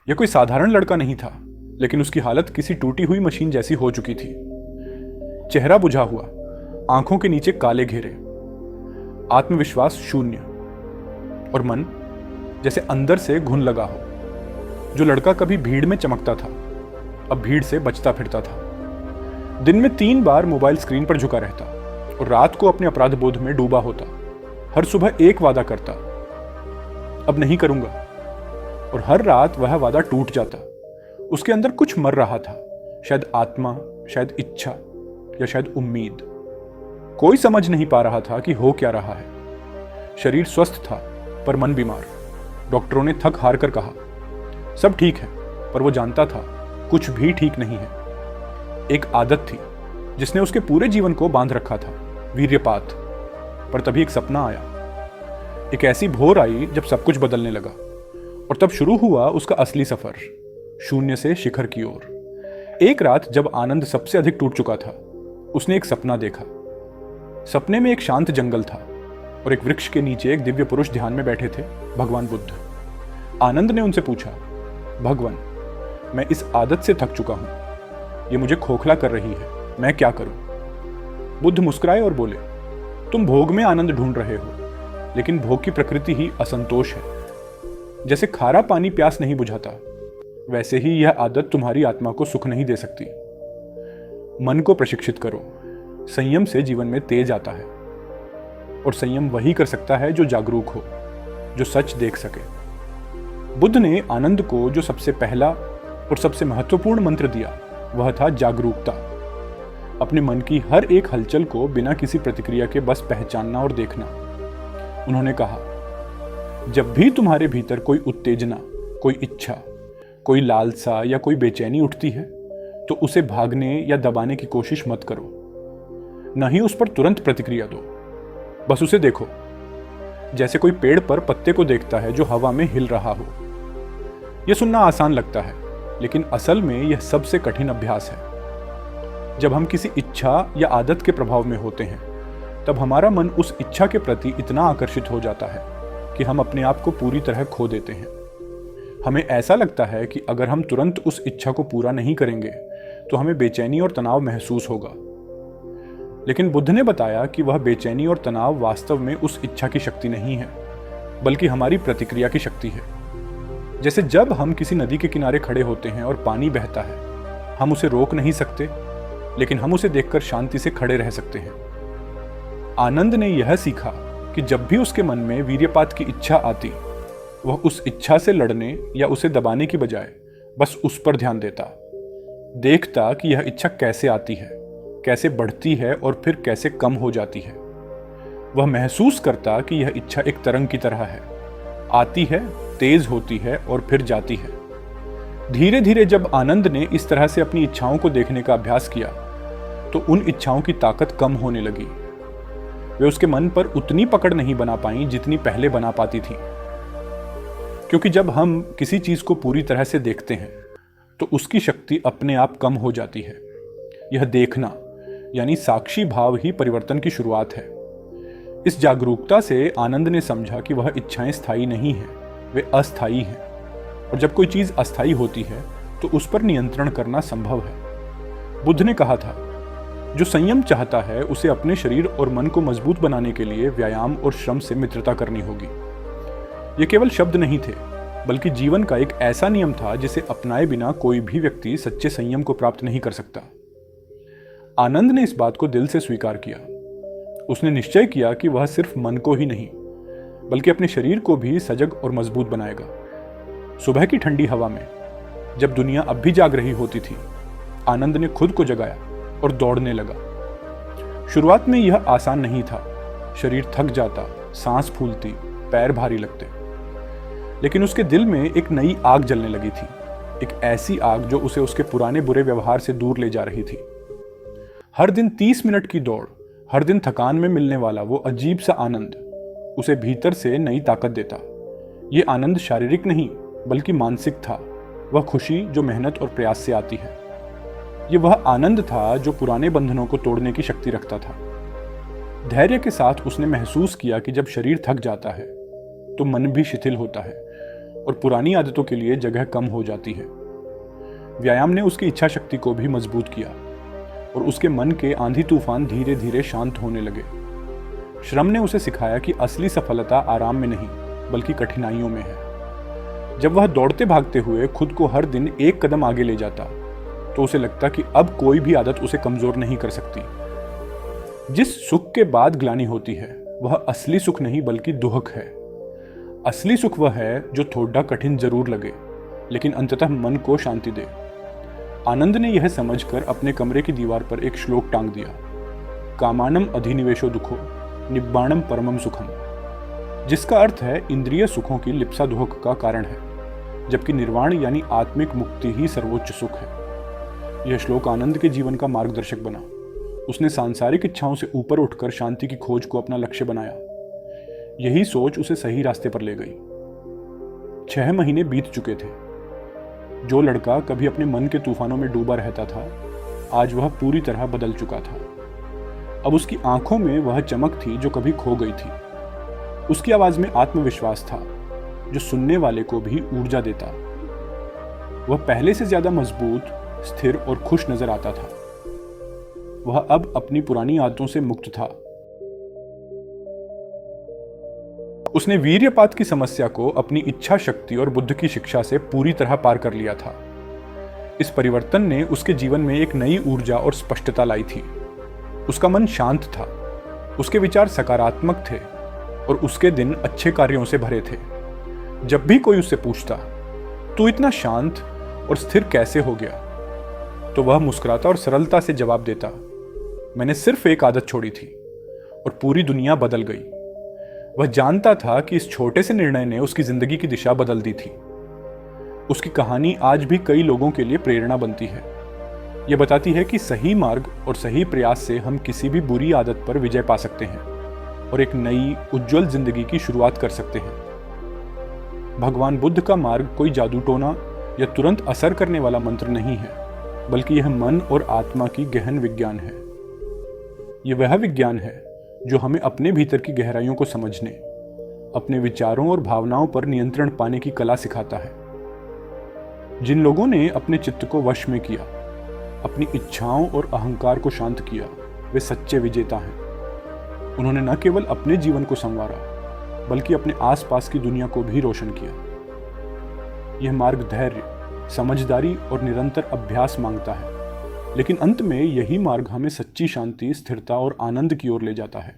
यह कोई साधारण लड़का नहीं था, लेकिन उसकी हालत किसी टूटी हुई मशीन जैसी हो चुकी थी। चेहरा बुझा हुआ, आंखों के नीचे काले घेरे, आत्मविश्वास शून्य, और मन जैसे अंदर से घुन लगा हो। जो लड़का कभी भीड़ में चमकता था, अब भीड़ से बचता फिरता था। दिन में 3 बार मोबाइल स्क्रीन पर झुका रहता और रात को अपने अपराध बोध में डूबा होता। हर सुबह एक वादा करता, अब नहीं करूंगा, और हर रात वह वादा टूट जाता। उसके अंदर कुछ मर रहा था, शायद आत्मा, शायद इच्छा, या शायद उम्मीद। कोई समझ नहीं पा रहा था कि हो क्या रहा है। शरीर स्वस्थ था पर मन बीमार। डॉक्टरों ने थक हार कर कहा, सब ठीक है, पर वो जानता था कुछ भी ठीक नहीं है। एक आदत थी जिसने उसके पूरे जीवन को बांध रखा था, वीर्यपात। पर तभी एक सपना आया। एक ऐसी भोर आई जब सब कुछ बदलने लगा, और तब शुरू हुआ उसका असली सफर, शून्य से शिखर की ओर। एक रात जब आनंद सबसे अधिक टूट चुका था, उसने एक सपना देखा। सपने में एक शांत जंगल था और एक वृक्ष के नीचे एक दिव्य पुरुष ध्यान में बैठे थे, भगवान बुद्ध। आनंद ने उनसे पूछा, भगवान, मैं इस आदत से थक चुका हूं, ये मुझे खोखला कर रही है, मैं क्या करूं? बुद्ध मुस्कुराए और बोले, तुम भोग में आनंद ढूंढ रहे हो, लेकिन भोग की प्रकृति ही असंतोष है। जैसे खारा पानी प्यास नहीं बुझाता, वैसे ही यह आदत तुम्हारी आत्मा को सुख नहीं दे सकती। मन को प्रशिक्षित करो। संयम से जीवन में तेज आता है, और संयम वही कर सकता है जो जागरूक हो, जो सच देख सके। बुद्ध ने आनंद को जो सबसे पहला और सबसे महत्वपूर्ण मंत्र दिया, वह था जागरूकता। अपने मन की हर एक हलचल को बिना किसी प्रतिक्रिया के बस पहचानना और देखना। उन्होंने कहा, जब भी तुम्हारे भीतर कोई उत्तेजना, कोई इच्छा, कोई लालसा या कोई बेचैनी उठती है, तो उसे भागने या दबाने की कोशिश मत करो। न ही उस पर तुरंत प्रतिक्रिया दो, बस उसे देखो, जैसे कोई पेड़ पर पत्ते को देखता है जो हवा में हिल रहा हो। यह सुनना आसान लगता है, लेकिन असल में यह सबसे कठिन अभ्यास है। जब हम किसी इच्छा या आदत के प्रभाव में होते हैं, तब हमारा मन उस इच्छा के प्रति इतना आकर्षित हो जाता है कि हम अपने आप को पूरी तरह खो देते हैं। हमें ऐसा लगता है कि अगर हम तुरंत उस इच्छा को पूरा नहीं करेंगे, तो हमें बेचैनी और तनाव महसूस होगा। लेकिन बुद्ध ने बताया कि वह बेचैनी और तनाव वास्तव में उस इच्छा की शक्ति नहीं है, बल्कि हमारी प्रतिक्रिया की शक्ति है। जैसे जब हम किसी नदी के किनारे खड़े होते हैं और पानी बहता है, हम उसे रोक नहीं सकते, लेकिन हम उसे देखकर शांति से खड़े रह सकते हैं। आनंद ने यह सीखा कि जब भी उसके मन में वीर्यपात की इच्छा आती, वह उस इच्छा से लड़ने या उसे दबाने की बजाय बस उस पर ध्यान देता। देखता कि यह इच्छा कैसे आती है, कैसे बढ़ती है और फिर कैसे कम हो जाती है। वह महसूस करता कि यह इच्छा एक तरंग की तरह है, आती है, तेज होती है और फिर जाती है। धीरे धीरे जब आनंद ने इस तरह से अपनी इच्छाओं को देखने का अभ्यास किया, तो उन इच्छाओं की ताकत कम होने लगी। वे उसके मन पर उतनी पकड़ नहीं बना पाई जितनी पहले बना पाती थी। क्योंकि जब हम किसी चीज को पूरी तरह से देखते हैं, तो उसकी शक्ति अपने आप कम हो जाती है। यह देखना यानी साक्षी भाव ही परिवर्तन की शुरुआत है। इस जागरूकता से आनंद ने समझा कि वह इच्छाएं स्थायी नहीं हैं, वे अस्थायी हैं। और जब कोई चीज अस्थायी होती है, तो उस पर नियंत्रण करना संभव है। बुद्ध ने कहा था, जो संयम चाहता है उसे अपने शरीर और मन को मजबूत बनाने के लिए व्यायाम और श्रम से मित्रता करनी होगी। ये केवल शब्द नहीं थे, बल्कि जीवन का एक ऐसा नियम था जिसे अपनाए बिना कोई भी व्यक्ति सच्चे संयम को प्राप्त नहीं कर सकता। आनंद ने इस बात को दिल से स्वीकार किया। उसने निश्चय किया कि वह सिर्फ मन को ही नहीं, बल्कि अपने शरीर को भी सजग और मजबूत बनाएगा। सुबह की ठंडी हवा में, जब दुनिया अब भी जाग रही होती थी, आनंद ने खुद को जगाया और दौड़ने लगा। शुरुआत में यह आसान नहीं था। शरीर थक जाता, सांस फूलती, पैर भारी लगते। लेकिन उसके दिल में एक नई आग जलने लगी थी, एक ऐसी आग जो उसे उसके पुराने बुरे व्यवहार से दूर ले जा रही थी। हर दिन 30 मिनट की दौड़, हर दिन थकान में मिलने वाला वो अजीब सा आनंद उसे भीतर से नई ताकत देता। ये आनंद शारीरिक नहीं, बल्कि मानसिक था। वह खुशी जो मेहनत और प्रयास से आती है। ये वह आनंद था जो पुराने बंधनों को तोड़ने की शक्ति रखता था। धैर्य के साथ उसने महसूस किया कि जब शरीर थक जाता है, तो मन भी शिथिल होता है और पुरानी आदतों के लिए जगह कम हो जाती है। व्यायाम ने उसकी इच्छा शक्ति को भी मजबूत किया और उसके मन के आंधी तूफान धीरे धीरे शांत होने लगे। श्रम ने उसे सिखाया कि असली सफलता आराम में नहीं बल्कि कठिनाइयों में है। जब वह दौड़ते भागते हुए खुद को हर दिन एक कदम आगे ले जाता तो उसे लगता कि अब कोई भी आदत उसे कमजोर नहीं कर सकती। जिस सुख के बाद ग्लानि होती है वह असली सुख नहीं बल्कि दुहक है। असली सुख वह है जो थोड़ा कठिन जरूर लगे लेकिन अंततः मन को शांति दे। आनंद ने यह समझकर अपने कमरे की दीवार पर एक श्लोक टांग दिया, कामानम अधिनिवेशो दुखो निब्बाणम परमम सुखम, जिसका अर्थ है इंद्रिय सुखों की लिप्सा दुहक का कारण है, जबकि निर्वाण यानी आत्मिक मुक्ति ही सर्वोच्च सुख है। यह श्लोक आनंद के जीवन का मार्गदर्शक बना। उसने सांसारिक इच्छाओं से ऊपर उठकर शांति की खोज को अपना लक्ष्य बनाया। यही सोच उसे सही रास्ते पर ले गई। 6 महीने बीत चुके थे। जो लड़का कभी अपने मन के तूफानों में डूबा रहता था, आज वह पूरी तरह बदल चुका था। अब उसकी आंखों में वह चमक थी जो कभी खो गई थी। उसकी आवाज में आत्मविश्वास था जो सुनने वाले को भी ऊर्जा देता। वह पहले से ज्यादा मजबूत, स्थिर और खुश नजर आता था। वह अब अपनी पुरानी आदतों से मुक्त था। उसने वीर्यपात की समस्या को अपनी इच्छा शक्ति और बुद्ध की शिक्षा से पूरी तरह पार कर लिया था। इस परिवर्तन ने उसके जीवन में एक नई ऊर्जा और स्पष्टता लाई थी। उसका मन शांत था, उसके विचार सकारात्मक थे और उसके दिन अच्छे कार्यों से भरे थे। जब भी कोई उससे पूछता, तू इतना शांत और स्थिर कैसे हो गया, तो वह मुस्कुराता और सरलता से जवाब देता, मैंने सिर्फ एक आदत छोड़ी थी और पूरी दुनिया बदल गई। वह जानता था कि इस छोटे से निर्णय ने उसकी जिंदगी की दिशा बदल दी थी। उसकी कहानी आज भी कई लोगों के लिए प्रेरणा बनती है। यह बताती है कि सही मार्ग और सही प्रयास से हम किसी भी बुरी आदत पर विजय पा सकते हैं और एक नई उज्जवल जिंदगी की शुरुआत कर सकते हैं। भगवान बुद्ध का मार्ग कोई जादू टोना या तुरंत असर करने वाला मंत्र नहीं है, बल्कि यह मन और आत्मा की गहन विज्ञान है। यह वह विज्ञान है जो हमें अपने भीतर की गहराइयों को समझने, अपने विचारों और भावनाओं पर नियंत्रण पाने की कला सिखाता है। जिन लोगों ने अपने चित्त को वश में किया, अपनी इच्छाओं और अहंकार को शांत किया, वे सच्चे विजेता हैं। उन्होंने न केवल अपने जीवन को संवारा, बल्कि अपने आसपास की दुनिया को भी रोशन किया। यह मार्ग धैर्य, समझदारी और निरंतर अभ्यास मांगता है, लेकिन अंत में यही मार्ग हमें सच्ची शांति, स्थिरता और आनंद की ओर ले जाता है।